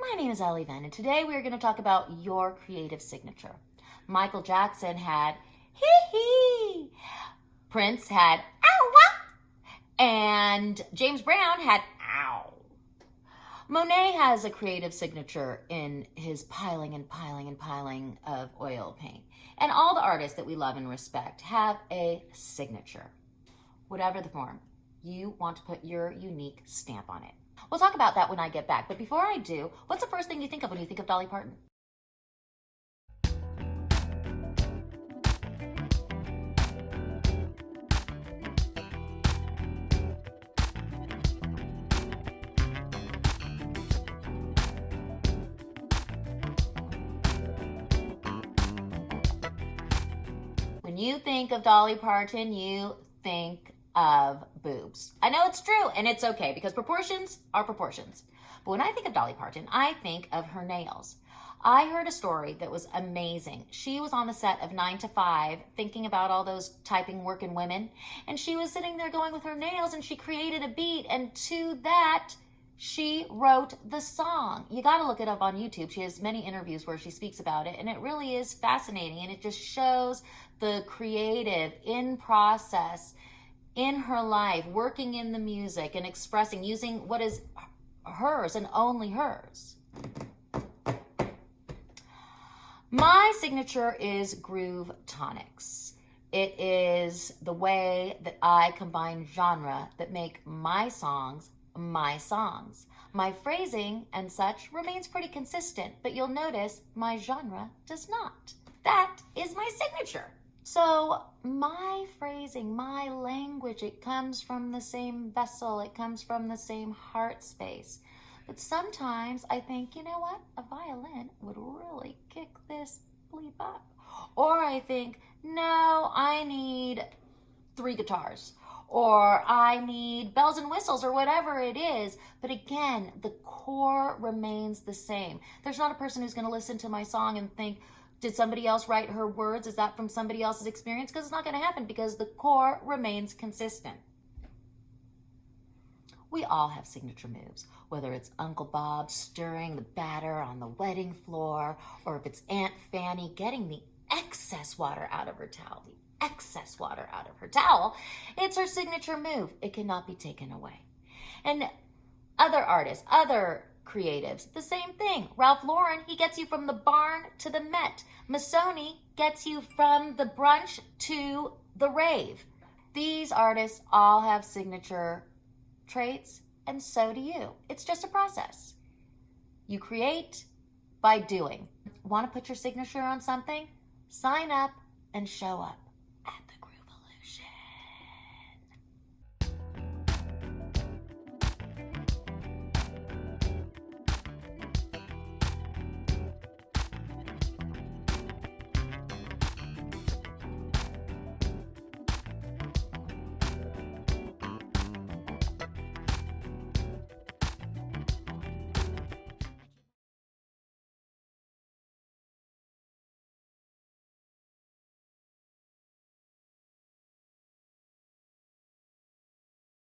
My name is elleeven, and today we are going to talk about your creative signature. Michael Jackson had he-hee. Prince had ow-wah. And James Brown had ow. Monet has a creative signature in his piling and piling and piling of oil paint. And all the artists that we love and respect have a signature. Whatever the form, you want to put your unique stamp on it. We'll talk about that when I get back. But before I do, what's the first thing you think of when you think of Dolly Parton? When you think of Dolly Parton, you think of boobs. I know it's true, and it's okay, because proportions are proportions. But when I think of Dolly Parton, I think of her nails. I heard a story that was amazing. She was on the set of 9 to 5, thinking about all those typing working women, and she was sitting there going with her nails, and she created a beat, and to that, she wrote the song. You got to look it up on YouTube. She has many interviews where she speaks about it, and it really is fascinating, and it just shows the creative in process in her life, working in the music and expressing, using what is hers and only hers. My signature is groovetonics. It is the way that I combine genre that make my songs my songs. My phrasing and such remains pretty consistent, but you'll notice my genre does not. That is my signature. So my phrasing, my language, it comes from the same vessel, it comes from the same heart space. But sometimes I think, you know what? A violin would really kick this bleep up. Or I think, no, I need 3 guitars. Or I need bells and whistles, or whatever it is. But again, the core remains the same. There's not a person who's going to listen to my song and think, did somebody else write her words? Is that from somebody else's experience? Because it's not going to happen, because the core remains consistent. We all have signature moves, whether it's Uncle Bob stirring the batter on the wedding floor, or if it's Aunt Fanny getting the excess water out of her towel. Excess water out of her towel. It's her signature move. It cannot be taken away. And other artists, other creatives, the same thing. Ralph Lauren, he gets you from the barn to the Met. Missoni gets you from the brunch to the rave. These artists all have signature traits, and so do you. It's just a process. You create by doing. Want to put your signature on something? Sign up and show up.